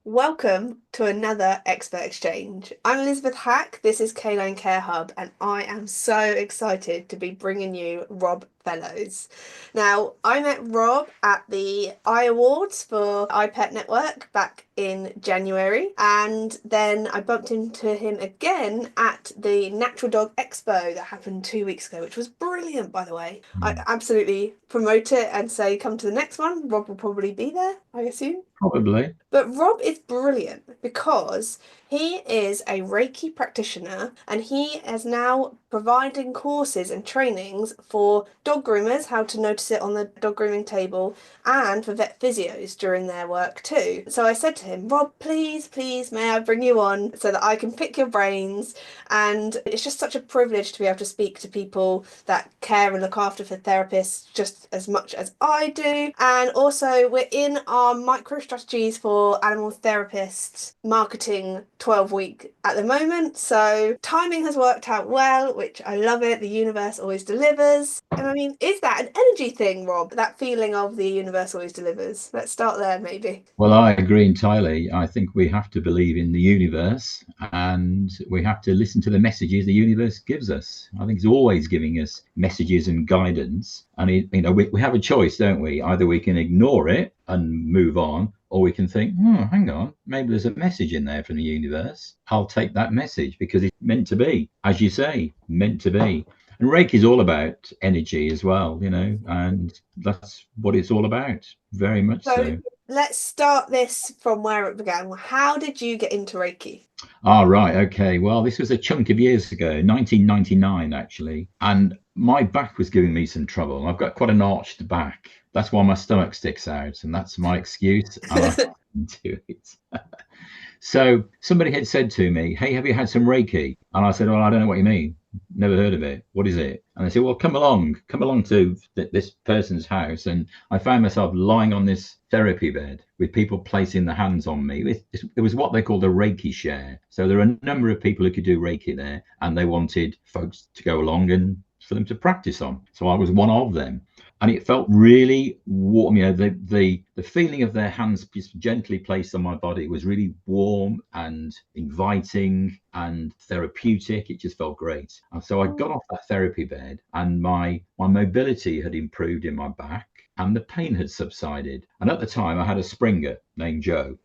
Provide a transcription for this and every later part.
Welcome to another Expert Exchange. I'm Elizabeth Hack, this is Canine Care Hub, and I am so excited to be bringing you Rob Fellows. Now, I met Rob at the Awards for IPET Network back in January, and then I bumped into him again at the Natural Dog Expo that happened 2 weeks ago, which was brilliant, by the way. I Mm. absolutely promote it and say, come to the next one. Rob will probably be there, I assume. Probably. But Rob is brilliant because he is a Reiki practitioner and he is now providing courses and trainings for dog groomers, how to notice it on the dog grooming table, and for vet physios during their work too. So I said to him, Rob, please, please, may I bring you on so that I can pick your brains? And it's just such a privilege to be able to speak to people that care and look after for therapists just as much as I do. And also, we're in our micro strategies for animal therapists marketing 12-week at the moment. So, timing has worked out well, which I love it. The universe always delivers. And I mean, is that an energy thing, Rob? That feeling of the universe always delivers? Let's start there, maybe. Well, I agree entirely. I think we have to believe in the universe and we have to listen to the messages the universe gives us. I think it's always giving us messages and guidance. And, we have a choice, don't we? Either we can ignore it and move on, or we can think, hang on, maybe there's a message in there from the universe. I'll take that message because it's meant to be, as you say, meant to be. And Reiki is all about energy as well, and that's what it's all about, very much So, so. let's start this from where it began. How did you get into Reiki? Ah, right. Okay. Well, this was a chunk of years ago, 1999, actually. And my back was giving me some trouble. I've got quite an arched back. That's why my stomach sticks out. And that's my excuse. And I do it. So somebody had said to me, "Hey, have you had some Reiki?" And I said, "Well, I don't know what you mean. Never heard of it. What is it?" And they said, "Well, come along to this person's house." And I found myself lying on this therapy bed with people placing their hands on me. It was what they called a Reiki share. So there are a number of people who could do Reiki there, and they wanted folks to go along and for them to practice on. So I was one of them, and it felt really warm. The feeling of their hands just gently placed on my body was really warm and inviting and therapeutic. It just felt great. And so I got off that therapy bed, and my mobility had improved in my back, and the pain had subsided. And at the time, I had a Springer named Joe,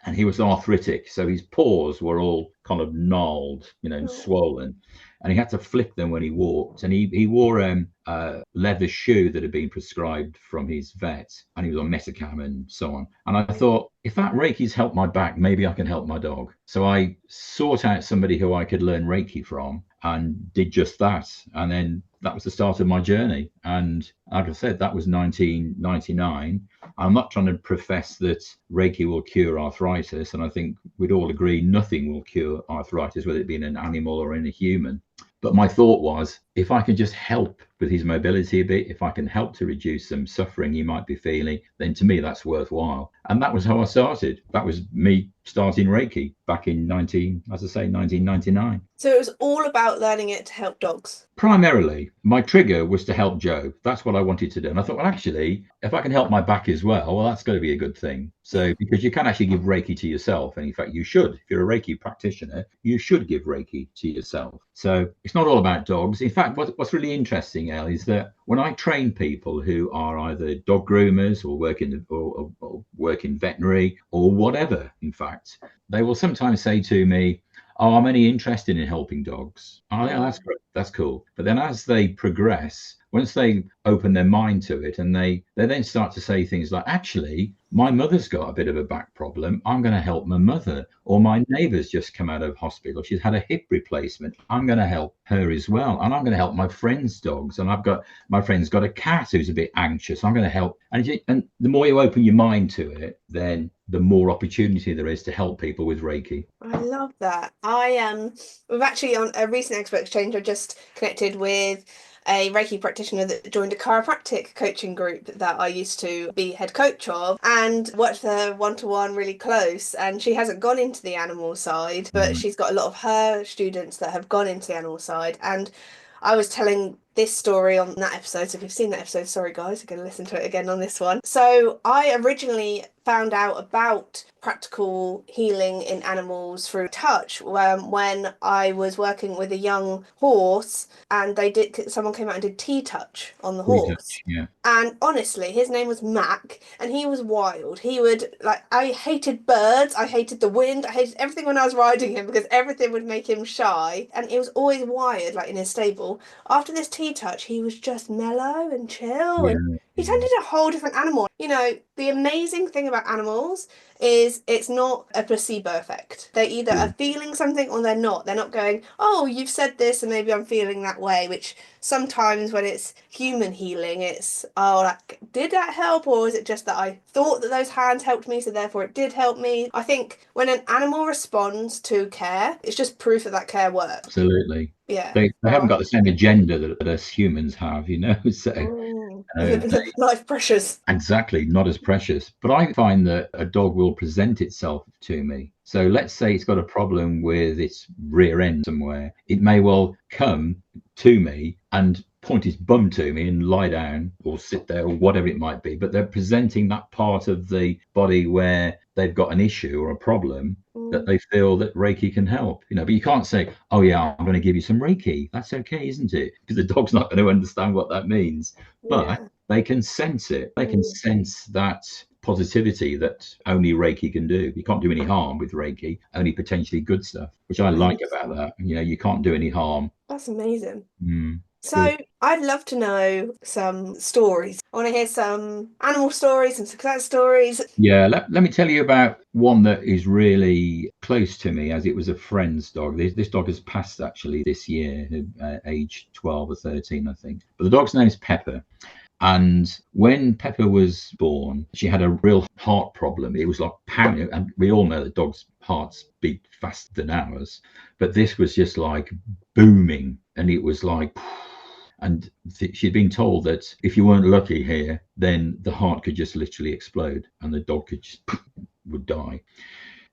and he was arthritic, so his paws were all kind of gnarled, and swollen, and he had to flick them when he walked. And he wore a leather shoe that had been prescribed from his vet, and he was on Metacam and so on. And I thought, if that Reiki's helped my back, maybe I can help my dog. So I sought out somebody who I could learn Reiki from and did just that. And then that was the start of my journey. And like I said, that was 1999. I'm not trying to profess that Reiki will cure arthritis. And I think we'd all agree nothing will cure arthritis, whether it be in an animal or in a human. But my thought was, if I can just help with his mobility a bit, if I can help to reduce some suffering he might be feeling, then to me that's worthwhile. And that was how I started. That was me starting Reiki back in 1999. So it was all about learning it to help dogs. Primarily, my trigger was to help Joe. That's what I wanted to do. And I thought, well, actually, if I can help my back as well, that's going to be a good thing. So, because you can actually give Reiki to yourself. And in fact, you should. If you're a Reiki practitioner, you should give Reiki to yourself. So, it's not all about dogs. In fact, what's really interesting, Elle, is that when I train people who are either dog groomers or work in veterinary or whatever, in fact, they will sometimes say to me, "Oh, I'm only interested in helping dogs." Oh, yeah, that's great. That's cool. But then as they progress, once they open their mind to it, and they then start to say things like, "Actually, my mother's got a bit of a back problem. I'm going to help my mother." Or my neighbour's just come out of hospital. She's had a hip replacement. I'm going to help her as well. And I'm going to help my friend's dogs. And my friend's got a cat who's a bit anxious. I'm going to help. And the more you open your mind to it, then the more opportunity there is to help people with Reiki. I love that. We've actually on a recent Expert Exchange, I just connected with a Reiki practitioner that joined a chiropractic coaching group that I used to be head coach of and worked with her one to one really close. And she hasn't gone into the animal side, but Mm. she's got a lot of her students that have gone into the animal side. And I was telling this story on that episode. So if you've seen that episode, sorry guys, you're going to listen to it again on this one. So I originally found out about practical healing in animals through touch when I was working with a young horse, and someone came out and did tea touch on the horse. Yeah. And honestly, his name was Mac, and he was wild. He would, like, I hated birds, I hated the wind, I hated everything when I was riding him because everything would make him shy. And he was always wired, like in his stable. After this tea touch, he was just mellow and chill, Yeah. and he turned Yeah. into a whole different animal. You know, the amazing thing about animals is it's not a placebo effect. They either Yeah. are feeling something or they're not. They're not going, oh, you've said this and maybe I'm feeling that way, which sometimes when it's human healing, it's, oh, like, did that help? Or is it just that I thought that those hands helped me, so therefore it did help me? I think when an animal responds to care, it's just proof that that care works. Absolutely. Yeah. They haven't So, got the same agenda that us humans have, you know. So uh, life pressures. exactly, not as precious. But I find that a dog will present itself to me. So let's say it's got a problem with its rear end somewhere. It may well come to me and point its bum to me and lie down or sit there or whatever it might be. But they're presenting that part of the body where they've got an issue or a problem that Mm, they feel that Reiki can help. You know, but you can't say, "Oh yeah, I'm going to give you some Reiki." That's okay, isn't it? Because the dog's not going to understand what that means. But yeah. they can sense it. They can Mm, sense that positivity that only Reiki can do. You can't do any harm with Reiki, only potentially good stuff, which I like about that. You know, you can't do any harm. that's amazing. It's good. So, I'd love to know some stories. I want to hear some animal stories, some success stories. Yeah, let me tell you about one that is really close to me as it was a friend's dog. This dog has passed actually this year, age 12 or 13, I think. But the dog's name is Pepper. And when Pepper was born, she had a real heart problem. It was like pounding, and we all know that dogs' hearts beat faster than ours, but this was just like booming, and it was like, and she'd been told that if you weren't lucky here, then the heart could just literally explode, and the dog could just would die.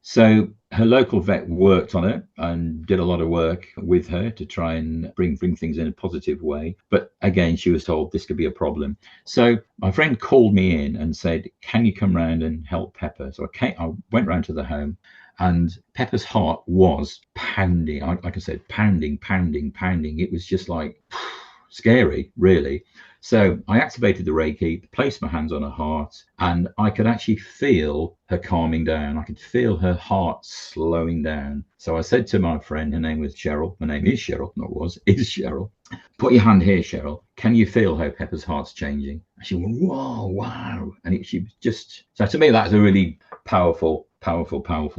So her local vet worked on it and did a lot of work with her to try and bring things in a positive way. But again, she was told this could be a problem. So my friend called me in and said, "Can you come round and help Pepper?" So I went round to the home, and Pepper's heart was pounding. Like I said, pounding, pounding, pounding. It was just like scary, really. So I activated the Reiki, placed my hands on her heart, and I could actually feel her calming down. I could feel her heart slowing down. So I said to my friend, her name was Cheryl, her name is Cheryl, not was, is Cheryl. "Put your hand here, Cheryl. Can you feel how Pepper's heart's changing?" And she went, "Whoa, wow." And she just, so to me, that's a really powerful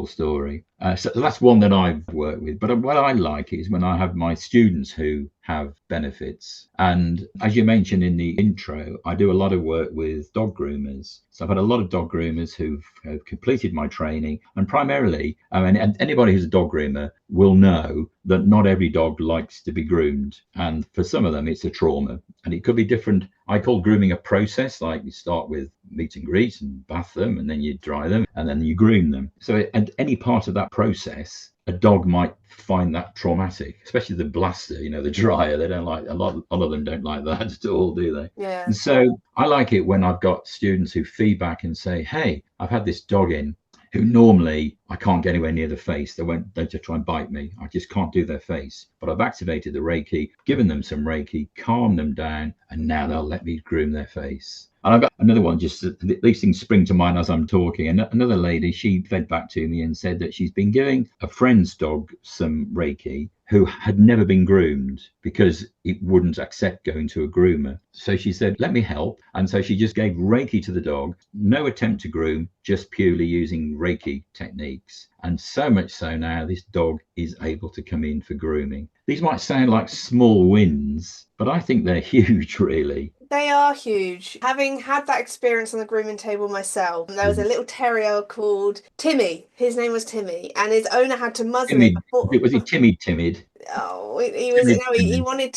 story. So that's one that I've worked with. But what I like is when I have my students who have benefits. And as you mentioned in the intro, I do a lot of work with dog groomers. So I've had a lot of dog groomers have completed my training. And primarily, I mean, and anybody who's a dog groomer will know that not every dog likes to be groomed. And for some of them, it's a trauma. And it could be different. I call grooming a process. Like you start with meet and greet and bath them, and then you dry them, and then you groom them. So at any part of that process, a dog might find that traumatic, especially the blaster, you know, the dryer. They don't like, a lot of them don't like that at all, do they? Yeah. And so I like it when I've got students who feedback and say, "Hey, I've had this dog in who normally I can't get anywhere near the face. They just try and bite me. I just can't do their face. But I've activated the Reiki, given them some Reiki, calmed them down, and now they'll let me groom their face." And I've got another one, just these things spring to mind as I'm talking. And another lady, she fed back to me and said that she's been giving a friend's dog some Reiki who had never been groomed because it wouldn't accept going to a groomer. So she said, "Let me help." And so she just gave Reiki to the dog, no attempt to groom, just purely using Reiki techniques. And so much so now this dog is able to come in for grooming. These might sound like small wins, but I think they're huge, really. They are huge. Having had that experience on the grooming table myself, there was a little terrier called Timmy. His name was Timmy, and his owner had to muzzle him Timid. before. Was he timid? Timid. Oh, he was Timid, no, timid. he wanted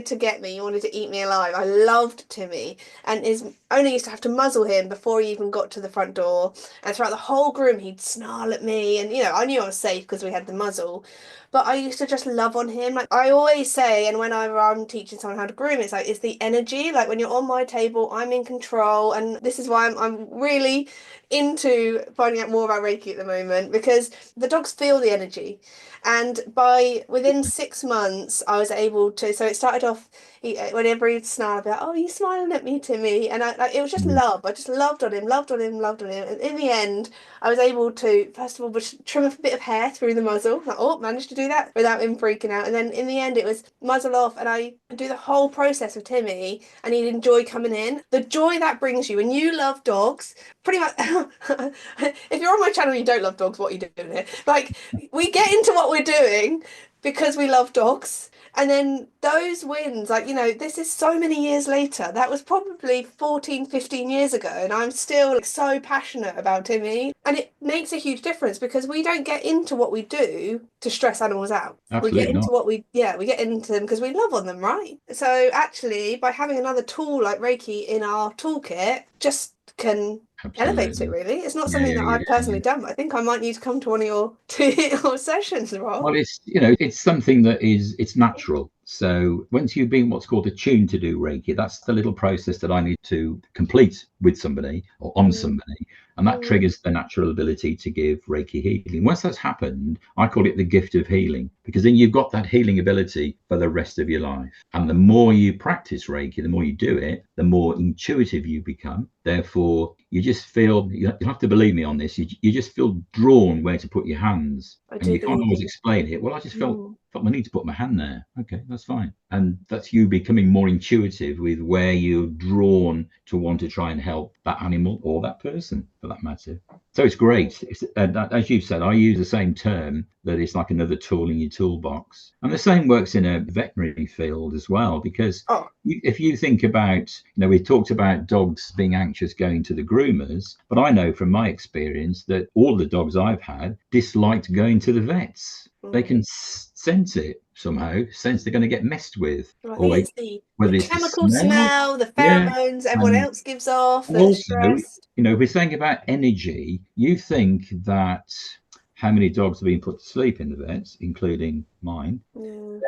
to get me. He wanted to eat me alive. I loved Timmy, and his owner used to have to muzzle him before he even got to the front door. And throughout the whole groom, he'd snarl at me, and I knew I was safe because we had the muzzle. But I used to just love on him. Like I always say, and whenever I'm teaching someone how to groom, it's like it's the energy. Like when you're on my table, I'm in control, and this is why I'm really into finding out more about Reiki at the moment because the dogs feel the energy. And by within 6 months, I was able to. So it started off whenever he'd snarl about, "Oh, you smiling at me, Timmy?" And it was just Mm. love. I just loved on him, loved on him, loved on him. And in the end, I was able to first of all just trim a bit of hair through the muzzle. Like, oh, managed to do that without him freaking out. And then in the end, it was muzzle off, and I do the whole process with Timmy, and he'd enjoy coming in. The joy that brings you when you love dogs, pretty much. If you're on my channel and you don't love dogs, what are you doing here? Like we get into what we're doing because we love dogs. And then those wins, like, this is so many years later. That was probably 14, 15 years ago. And I'm still like, so passionate about Timmy. And it makes a huge difference because we don't get into what we do to stress animals out. We get Absolutely into not. we get into them because we love on them, right? So actually, by having another tool like Reiki in our toolkit, just can elevate it Absolutely. really. It's not Yeah, something yeah, that yeah, I've personally yeah. done, but I think I might need to come to one of your your sessions, Rob. Well, it's something that it's natural. So once you've been what's called attuned to do Reiki, that's the little process that I need to complete with somebody or on Mm, somebody, and that mm, triggers the natural ability to give Reiki healing. Once that's happened, I call it the gift of healing because then you've got that healing ability for the rest of your life. And the more you practice Reiki, the more you do it, the more intuitive you become. Therefore, you just feel you have to believe me on this. You just feel drawn where to put your hands I and do you can't believe always you. explain it. Well, I just Mm, felt the need to put my hand there. Okay, that's fine. And that's you becoming more intuitive with where you're drawn to want to try and help that animal or that person for that matter. So it's mm. great. As you've said, I use the same term that it's like another tool in your toolbox. And the same works in a veterinary field as well, because Oh, if you think about, we talked about dogs being anxious going to the groomers, but I know from my experience that all the dogs I've had disliked going to the vets. They mm. can sense it somehow, sense they're going to get messed with, I or think it's the whether it's the chemical smell, smell, the yeah, pheromones everyone and else gives off that's also, stressed. if we're saying about energy, you think that how many dogs have been put to sleep in the vets, including mine, Yeah,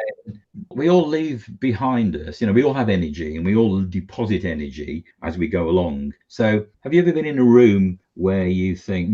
we all leave behind us. We all have energy and we all deposit energy as we go along. So, have you ever been in a room where you think,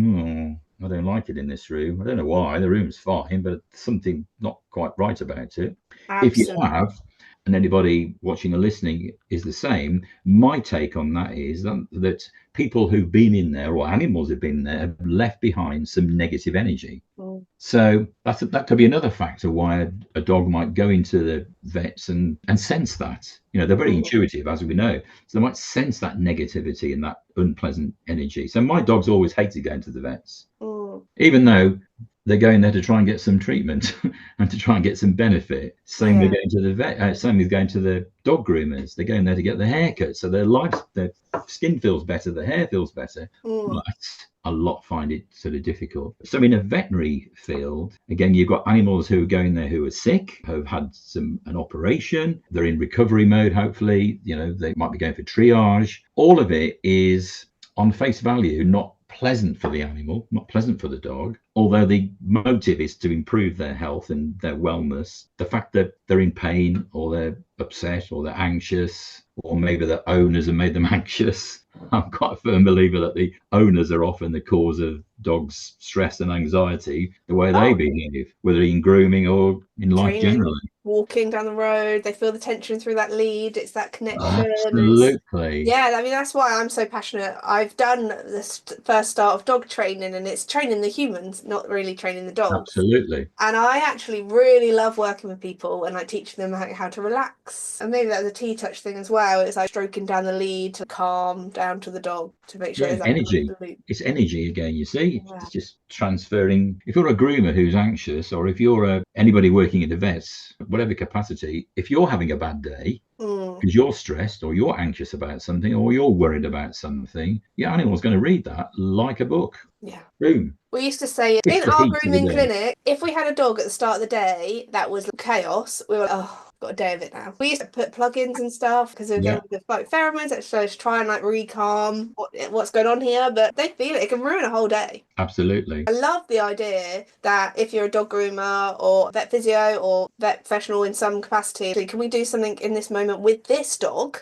I don't like it in this room? I don't know why. The room's fine, but something not quite right about it. If you absolutely. have, and anybody watching or listening is the same, my take on that is that people who've been in there or animals who've been there have left behind some negative energy. Mm, So that could be another factor why a dog might go into the vets and sense that. They're very mm, intuitive, as we know. So they might sense that negativity and that unpleasant energy. So my dogs always hated going to the vets, mm. even though they're going there to try and get some treatment and to try and get some benefit. Same with Yeah. going to the vet. Same with going to the dog groomers. They're going there to get their hair cut, so their skin feels better, their hair feels better. Mm, But a lot find it sort of difficult. So in a veterinary field, again, you've got animals who are going there who are sick, who have had an operation, they're in recovery mode. Hopefully, they might be going for triage. All of it is on face value not pleasant for the animal, not pleasant for the dog, although the motive is to improve their health and their wellness. The fact that they're in pain or they're upset or they're anxious, or maybe the owners have made them anxious. I'm quite a firm believer that the owners are often the cause of dogs' stress and anxiety, the way they oh, behave, whether in grooming or in life training, generally. walking down the road, they feel the tension through that lead. It's that connection. It's Absolutely. yeah, I mean that's why I'm so passionate. I've done this first start of dog training, and it's training the humans, not really training the dogs. Absolutely. And I actually really love working with people and like teaching them how to relax. And maybe that's a T-touch thing as well. It's like stroking down the lead to calm down to the dog to make sure Yeah, there's that energy. loop. It's energy again, you see. Yeah. It's just transferring. If you're a groomer who's anxious, or if you're anybody working at the vets, whatever capacity, if you're having a bad day Mm, because you're stressed or you're anxious about something or you're worried about something, your animal's going to read that like a book. Yeah. Boom. We used to say Just in the our heat of the grooming day. clinic, if we had a dog at the start of the day that was chaos, we were like, oh, got a day of it now. We used to put plugins and stuff because we were Yeah, going with like pheromones that shows try and like recalm what's going on here, but they feel it. It can ruin a whole day. absolutely. I love the idea that if you're a dog groomer or vet physio or vet professional in some capacity, can we do something in this moment with this dog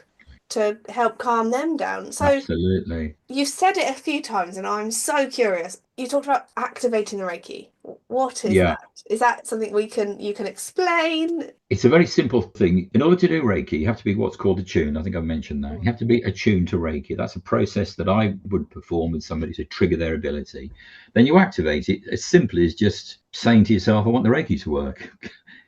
to help calm them down? So Absolutely. you've said it a few times, and I'm so curious. You talked about activating the Reiki. What is Yeah. that? Is that something we can you can explain? It's a very simple thing. In order to do Reiki, you have to be what's called attuned. I think I've mentioned that. You have to be attuned to Reiki. That's a process that I would perform with somebody to trigger their ability. Then you activate it as simply as just saying to yourself, I want the Reiki to work.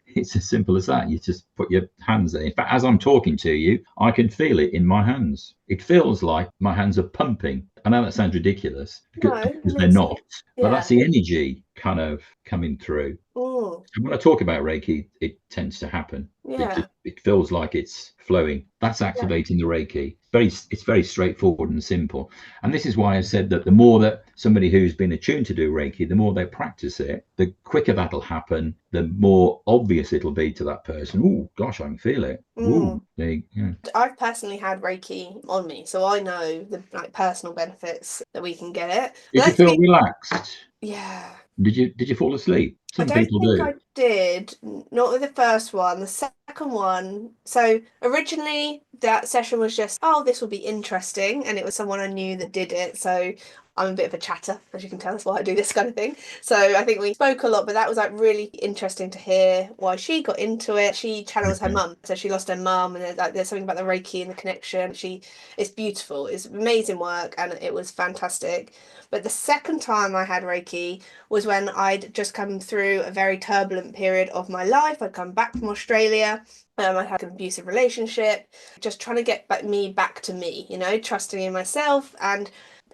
It's as simple as that. You just put your hands there. In fact, as I'm talking to you, I can feel it in my hands. It feels like my hands are pumping. I know that sounds ridiculous No, because, it because they're makes not, sense. but that's Yeah. the energy kind of coming through. Mm, And when I talk about Reiki, it tends to happen. yeah. It feels like it's flowing. That's Yeah. activating the Reiki. It's very straightforward and simple. And this is why I said that the more that somebody who's been attuned to do Reiki, the more they practice it, the quicker that'll happen, the more obvious it'll be to that person. Oh, gosh, I can feel it. Mm. Ooh, yeah. I've personally had Reiki on me, so I know the like personal benefits that we can get it. Did you Let's feel be relaxed? yeah. Did you fall asleep? I Some don't people think do. I did, not with the first one. The second one, so originally that session was just, oh, this will be interesting, and it was someone I knew that did it. So I'm a bit of a chatter, as you can tell, that's why I do this kind of thing. So I think we spoke a lot, but that was like really interesting to hear why she got into it. She channels her Okay. mum, so she lost her mum, and there's something about the Reiki and the connection. It's beautiful, it's amazing work, and it was fantastic. But the second time I had Reiki was when I'd just come through a very turbulent period of my life. I'd come back from Australia. I had an abusive relationship, just trying to get me back to me, trusting in myself. And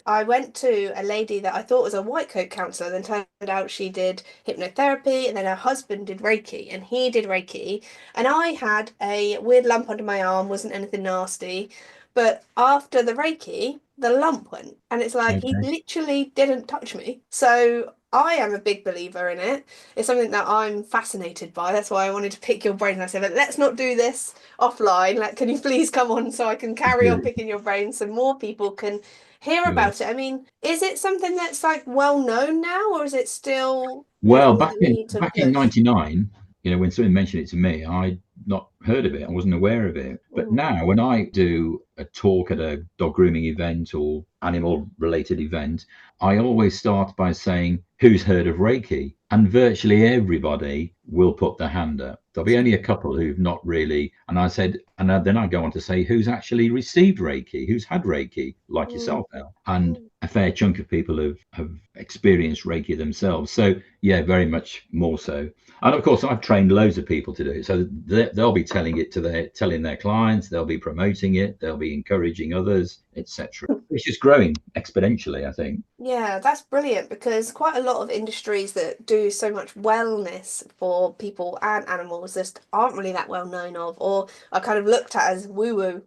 I went to a lady that I thought was a white coat counselor, then turned out she did hypnotherapy, and then her husband did Reiki, and he did Reiki. And I had a weird lump under my arm, wasn't anything nasty. But after the Reiki, the lump went. And it's like he Okay. literally didn't touch me. So I am a big believer in it. It's something that I'm fascinated by. That's why I wanted to pick your brain. I said, let's not do this offline. Like, can you please come on so I can carry on Good. picking your brain so more people can hear Good. about it? I mean, is it something that's like well known now, or is it still an Well, area back that we in need to back in push? '99, when someone mentioned it to me, I'd not heard of it. I wasn't aware of it. But Mm, now, when I do a talk at a dog grooming event or animal related event, I always start by saying, "Who's heard of Reiki?" And virtually everybody will put their hand up. There'll be only a couple who've not really. And I said, and then I go on to say, "Who's actually received Reiki? Who's had Reiki, like mm, yourself, Al?" And mm. a fair chunk of people have experienced Reiki themselves. So yeah, very much more so. And of course, I've trained loads of people to do it. So they'll be telling their clients, they'll be promoting it, they'll be encouraging others, etc. It's just growing exponentially, I think. Yeah, that's brilliant because quite a lot of industries that do so much wellness for people and animals just aren't really that well known of, or are kind of looked at as woo-woo.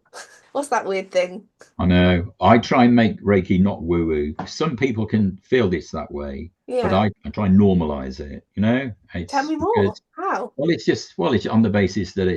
What's that weird thing? I know. I try and make Reiki not woo woo. Some people can feel it's that way, but Yeah. I try and normalize it. Tell It's me more. because How? it's on the basis that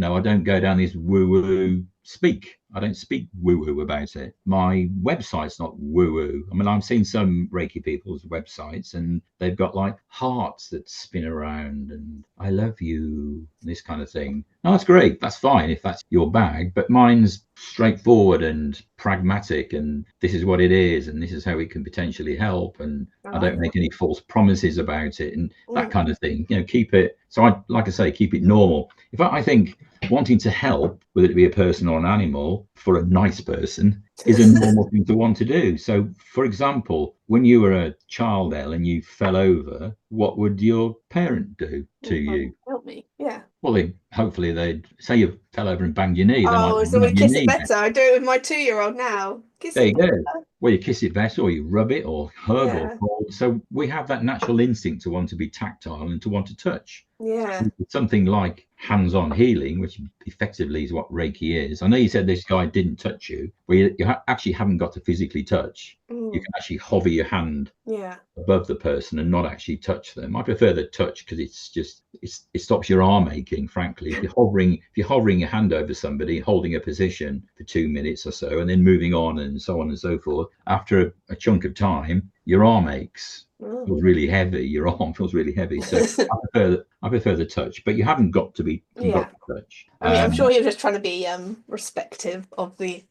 I don't go down this woo woo speak. I don't speak woo woo about it. My website's not woo woo. I mean, I've seen some Reiki people's websites and they've got like hearts that spin around and I love you, this kind of thing. No, that's great. That's fine if that's your bag, but mine's straightforward and pragmatic and this is what it is and this is how it can potentially help and I I like don't that. make any false promises about it and that Mm. kind of thing. Keep it. So I like I say, keep it normal. In fact, I think wanting to help, whether it be a person or an animal, for a nice person, is a normal thing to want to do. So, for example, when you were a child, Elle, and you fell over, what would your parent do to you? Help me. Yeah. Well, hopefully they'd say you fell over and banged your knee. They might Oh, so rub we your kiss it knee. better. I do it with my 2-year-old now. Kiss There it you go. better. Well, you kiss it better, or you rub it, or hug, or Yeah. hold. So we have that natural instinct to want to be tactile and to want to touch. Yeah. Something like hands-on healing, which effectively is what Reiki is. I know you said this guy didn't touch you, but actually haven't got to physically touch. You Mm. can actually hover your hand Yeah. above the person and not actually touch them. I prefer the touch because it stops your arm aching. Frankly, if you're hovering your hand over somebody, holding a position for 2 minutes or so, and then moving on and so on and so forth, after a chunk of time, your arm aches. Mm. Feels really heavy. Your arm feels really heavy. So I prefer the touch, but you haven't got to be got Yeah. to touch. I mean, I'm sure he was just trying to be respective of the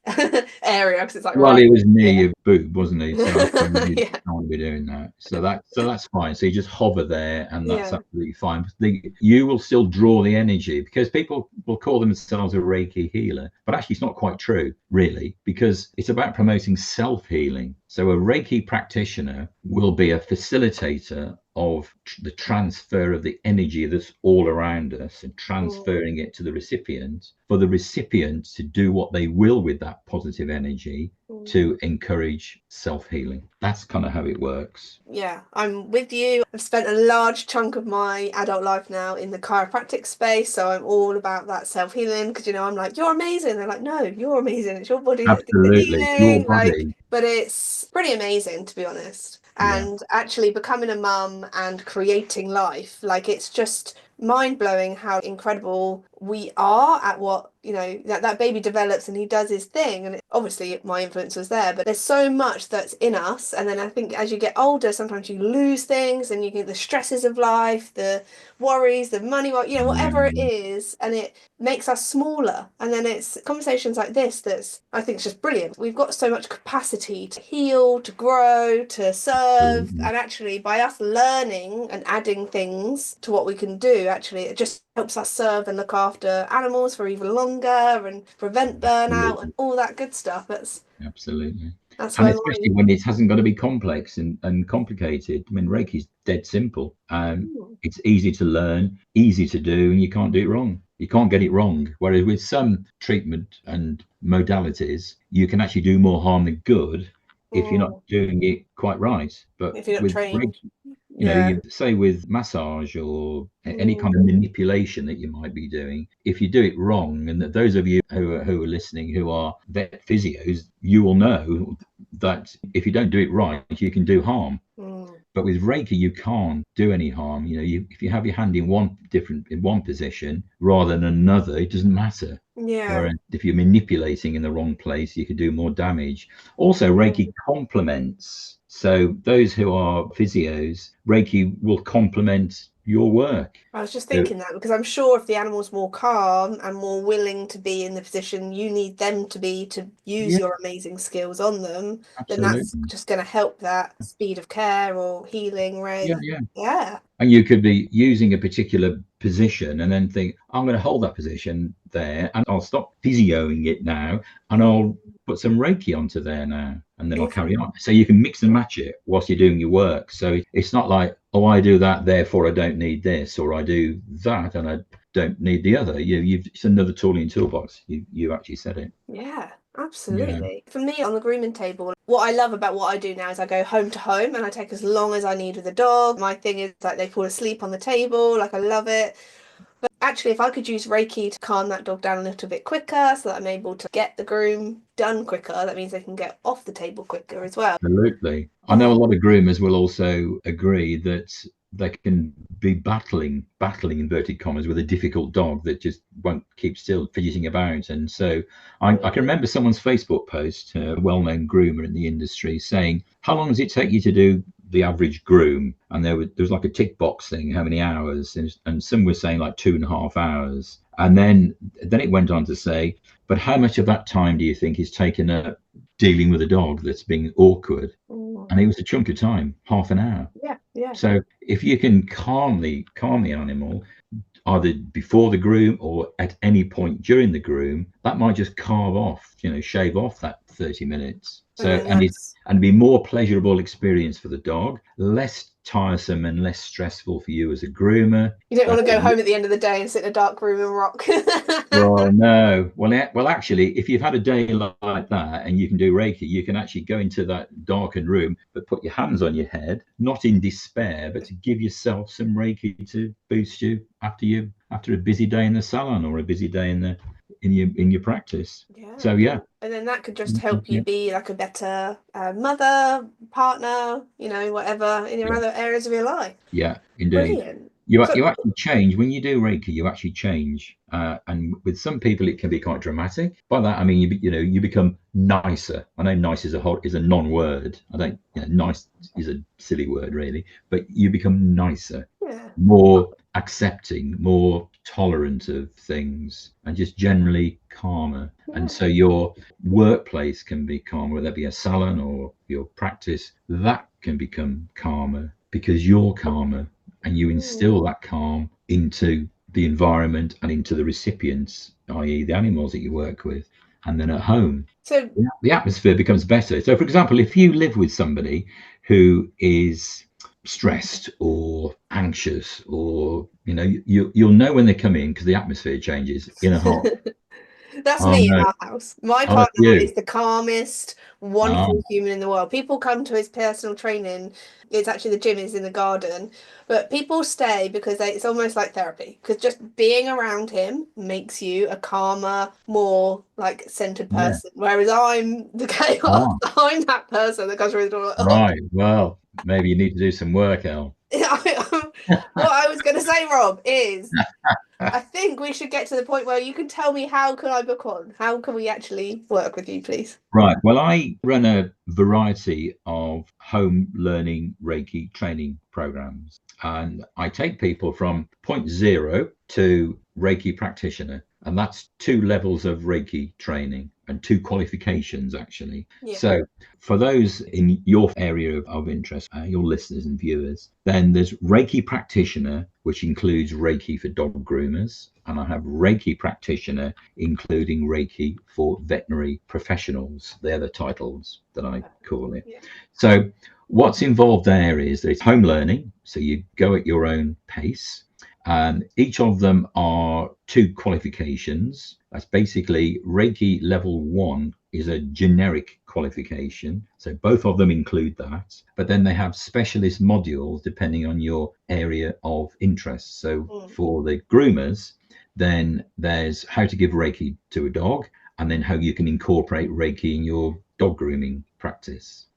area because it's like Well, right he was near here. your boob, wasn't he? So I suppose you Yeah. don't want to be doing that. So that's fine. So you just hover there, and that's Yeah. absolutely fine. You will still draw the energy because people will call themselves a Reiki healer, but actually it's not quite true, really, because it's about promoting self-healing. So a Reiki practitioner will be a facilitator of the transfer of the energy that's all around us and Mm. transferring it to the recipient for the recipient to do what they will with that positive energy Mm. to encourage self-healing. That's kind of how it works. Yeah, I'm with you. I've spent a large chunk of my adult life now in the chiropractic space, so I'm all about that self-healing because I'm like, you're amazing. They're like, no, you're amazing. It's your body that did the Absolutely. Your healing. body. But it's pretty amazing to be honest. Yeah. And actually becoming a mum and creating life, like it's just mind-blowing how incredible we are at what, that baby develops and he does his thing. And obviously my influence was there, but there's so much that's in us. And then I think as you get older, sometimes you lose things and you get the stresses of life, the worries, the money, whatever it Yeah. is, and it makes us smaller. And then it's conversations like this that's, I think, it's just brilliant. We've got so much capacity to heal, to grow, to serve. Absolutely. And actually, by us learning and adding things to what we can do, actually, it just helps us serve and look after animals for even longer and prevent burnout and Absolutely. all that good stuff. Absolutely. That's And where especially my when it hasn't got to be complex and complicated. I mean, Reiki's dead simple. mm, It's easy to learn, easy to do, and you can't do it wrong. You can't get it wrong. Whereas with some treatment and modalities, you can actually do more harm than good if you're not mm, doing it quite right. But if you're not with trained. Reiki, Yeah. you say with massage or any kind Mm, of manipulation that you might be doing, if you do it wrong, and that those of you who are listening who are vet physios, you will know that if you don't do it right, you can do harm. mm. But with Reiki, you can't do any harm. If you have your hand in one position rather than another, it doesn't matter. Yeah. Whereas if you're manipulating in the wrong place, you can do more damage. Also, Reiki Mm. complements. So those who are physios, Reiki will complement your work. I was just So thinking that because I'm sure if the animal's more calm and more willing to be in the position you need them to be to use yeah, your amazing skills on them, then that's absolutely. just going to help that speed of care or healing Yeah, rate. yeah. Yeah. And you could be using a particular position and then think, I'm going to hold that position there and I'll stop physioing it now and I'll put some Reiki onto there now and then I'll If carry on. So you can mix and match it whilst you're doing your work. So it's not like, oh, I do that, therefore I don't need this, or I do that and I don't need the other. It's another tool in your toolbox. You actually said it. Yeah, Yeah, absolutely. For me, on the grooming table, what I love about what I do now is I go home to home and I take as long as I need with the dog. My thing is like they fall asleep on the table, like I love it. But actually, if I could use Reiki to calm that dog down a little bit quicker so that I'm able to get the groom done quicker, that means they can get off the table quicker as well. absolutely. I know a Yeah. lot of groomers will also agree that they can be battling inverted commas with a difficult dog that just won't keep still, fidgeting about. And so I can remember someone's Facebook post, a well-known groomer in the industry, saying, "How long does it take you to do the average groom?" And there was like a tick box thing, how many hours, and some were saying like 2.5 hours. And then it went on to say, "But how much of that time do you think is taken up dealing with a dog that's being awkward?" Mm. And it was a chunk of time, half an hour. Yeah, yeah. So if you can calm the animal either before the groom or at any point during the groom, that might just shave off that 30 minutes. And So then that's and be more pleasurable experience for the dog, less tiresome and less stressful for you as a groomer. You don't want to go home at the end of the day and sit in a dark room and rock. Well, no. Well, actually, if you've had a day like that and you can do Reiki, you can actually go into that darkened room, but put your hands on your head, not in despair, but to give yourself some Reiki to boost you after a busy day in the salon or a busy day in your practice. Yeah. So yeah. And then that could just help you be like a better mother, partner, whatever in your Yeah. other areas of your life. Yeah, indeed. Brilliant. You So, actually change when you do Reiki. You actually change, and with some people it can be quite dramatic. By that I mean you become nicer. I know nice is a non-word. I don't. Nice is a silly word really, but you become nicer, yeah. more accepting, more tolerant of things, and just generally calmer. And so your workplace can be calmer, whether it be a salon or your practice. That can become calmer because you're calmer and you instill that calm into the environment and into the recipients, i.e. the animals that you work with. And then at home, So, the atmosphere becomes better. So, for example, if you live with somebody who is stressed or anxious, or you'll know when they come in because the atmosphere changes in a heart. that's Oh me in no. our house. My Oh, that's partner you. is the calmest, Oh, wonderful human in the world. People come to his personal training. It's actually the gym is in the garden, but people stay because it's almost like therapy. Because just being around him makes you a calmer, more like centered yeah. person. Whereas I'm the chaos. Oh, I'm that person that goes through the door like, oh. right. Well, maybe you need to do some work, El. What I was going to say, Rob, is I think we should get to the point where you can tell me how can I book on? How can we actually work with you, please? Right. Well, I run a variety of home learning Reiki training programs, and I take people from point zero to Reiki practitioner. And that's 2 levels of Reiki training and 2 qualifications, actually. Yeah. So, for those in your area of interest, your listeners and viewers, then there's Reiki practitioner, which includes Reiki for dog groomers. And I have Reiki practitioner, including Reiki for veterinary professionals. They're the titles that I call it. Yeah. So, what's involved there is there's home learning. So, you go at your own pace. And each of them are 2 qualifications. That's basically Reiki level 1 is a generic qualification. So both of them include that. But then they have specialist modules depending on your area of interest. So for the groomers, then there's how to give Reiki to a dog, and then how you can incorporate Reiki in your dog grooming practice.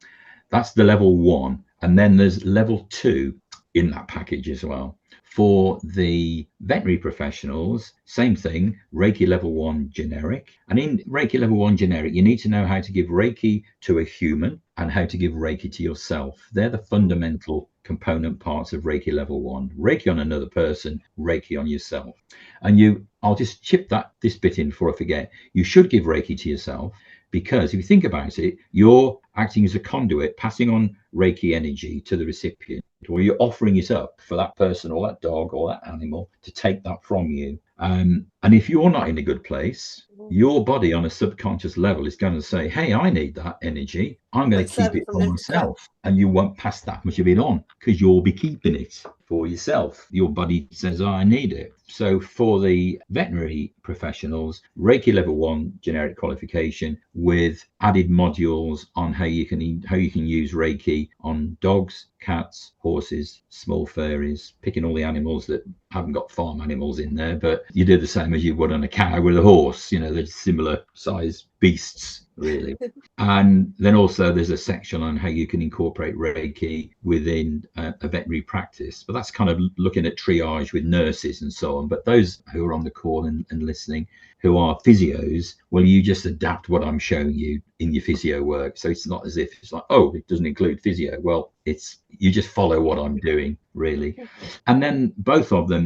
That's the level 1. And then there's level 2 in that package as well. For the veterinary professionals, same thing, Reiki level 1 generic. And in Reiki level 1 generic, you need to know how to give Reiki to a human and how to give Reiki to yourself. They're the fundamental component parts of Reiki level 1. Reiki on another person, Reiki on yourself. And I'll just chip this bit in before I forget. You should give Reiki to yourself, because if you think about it, you're acting as a conduit, passing on Reiki energy to the recipient, or you're offering it up for that person or that dog or that animal to take that from you. And if you're not in a good place, your body on a subconscious level is going to say, hey, I need that energy. I'm going to keep Serve it it from for empty cup. myself. And you won't pass that much of it on because you'll be keeping it for yourself. Your body says, oh, I need it. So for the veterinary professionals, Reiki level 1 generic qualification with added modules on how you can use Reiki on dogs, cats, horses, small furries, picking all the animals that haven't got farm animals in there, but you do the same as you would on a cow with a horse. They're similar size beasts, really. And then also there's a section on how you can incorporate Reiki within a veterinary practice. But that's kind of looking at triage with nurses and so on. But those who are on the call and listening, who are physios, well, you just adapt what I'm showing you in your physio work. So it's not as if it's like, oh, it doesn't include physio. Well, you just follow what I'm doing, really. And then both of them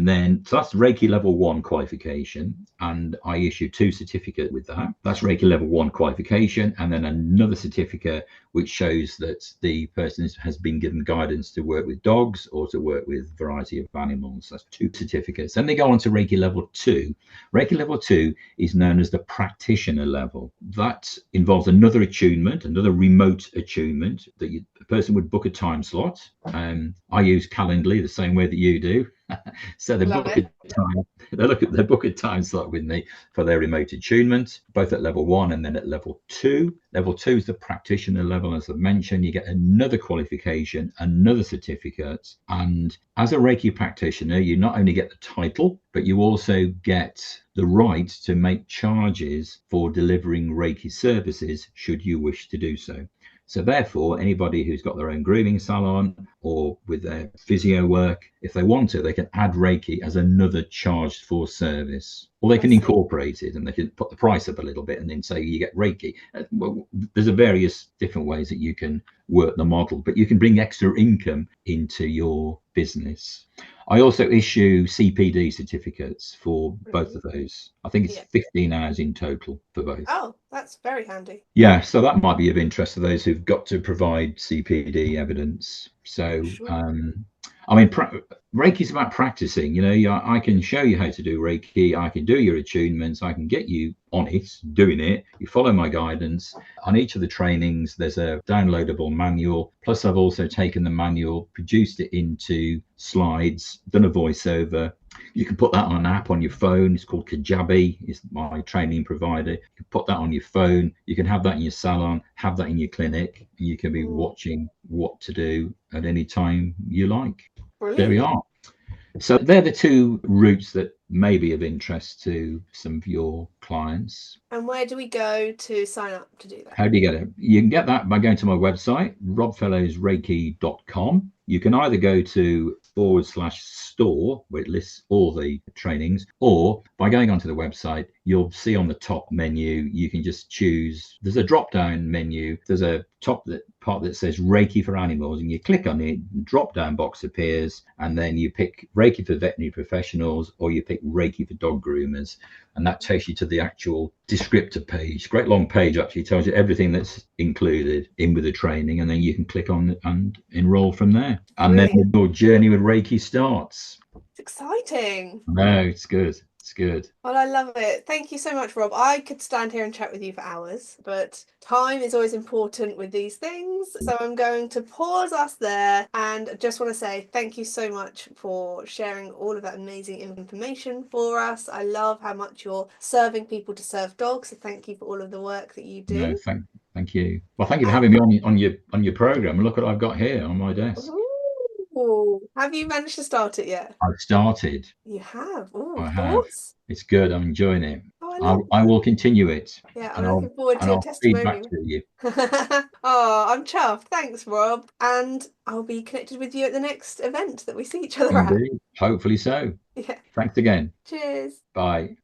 so that's Reiki level 1 qualification. And I issue 2 certificates with that. That's Reiki level 1 qualification. And then another certificate which shows that the person has been given guidance to work with dogs or to work with a variety of animals. That's 2 certificates. Then they go on to Reiki level 2. Reiki level 2 is known as the practitioner level. That involves another attunement, another remote attunement that the person would book a time slot. I use Calendly the same way that you do. So they Love book a it. time. They book a time slot with me for their remote attunement, both at level 1 and then at level 2. Level 2 is the practitioner level, as I mentioned. You get another qualification, another certificate, and as a Reiki practitioner, you not only get the title, but you also get the right to make charges for delivering Reiki services should you wish to do so. So therefore, anybody who's got their own grooming salon or with their physio work, if they want to, they can add Reiki as another charged for service. Or they I can see. incorporate it and they can put the price up a little bit and then say you get Reiki. Well, there's a various different ways that you can work the model, but you can bring extra income into your business. I also issue CPD certificates for both of Brilliant. those. I think it's Yeah. 15 hours in total for both. Oh, that's very handy. Yeah, so that might be of interest to those who've got to provide CPD evidence. For So, sure. I mean, Reiki is about practicing. You know, I can show you how to do Reiki. I can do your attunements. I can get you on it, doing it. You follow my guidance. On each of the trainings, there's a downloadable manual. Plus, I've also taken the manual, produced it into slides, done a voiceover. You can put that on an app on your phone. It's called Kajabi. It's my training provider. You can put that on your phone. You can have that in your salon, have that in your clinic. You can be watching what to do at any time you like. There we Brilliant. are. So they're the 2 routes that may be of interest to some of your clients. And where do we go to sign up to do that? How do you get it? You can get that by going to my website, robfellowsreiki.com. You can either go to /store, where it lists all the trainings, or by going onto the website, you'll see on the top menu, you can just choose. There's a drop down menu. There's a part that says Reiki for animals, and you click on it, drop down box appears, and then you pick Reiki for veterinary professionals or you pick Reiki for dog groomers. And that takes you to the actual descriptor page. Great long page, actually tells you everything that's included in with the training, and then you can click on and enroll from there. And then Brilliant. your journey with Reiki starts. It's exciting. No, it's good. It's good. Well, I love it. Thank you so much, Rob. I could stand here and chat with you for hours, but time is always important with these things. So I'm going to pause us there and just want to say thank you so much for sharing all of that amazing information for us. I love how much you're serving people to serve dogs. So thank you for all of the work that you No, do. thank you. Well, thank you for And having me on your program. Look what I've got here on my desk. ooh, have you managed to start it yet? I've started. You have. Ooh, I have. thoughts? It's good. I'm enjoying it. Oh, I I, love I that. will continue it, Yeah, I'm and I'll looking forward to and your I'll feed back testimonial. to you. Oh, I'm chuffed. Thanks, Rob. And I'll be connected with you at the next event that we see each other at. Indeed. Hopefully so. Yeah. Thanks again. Cheers. Bye.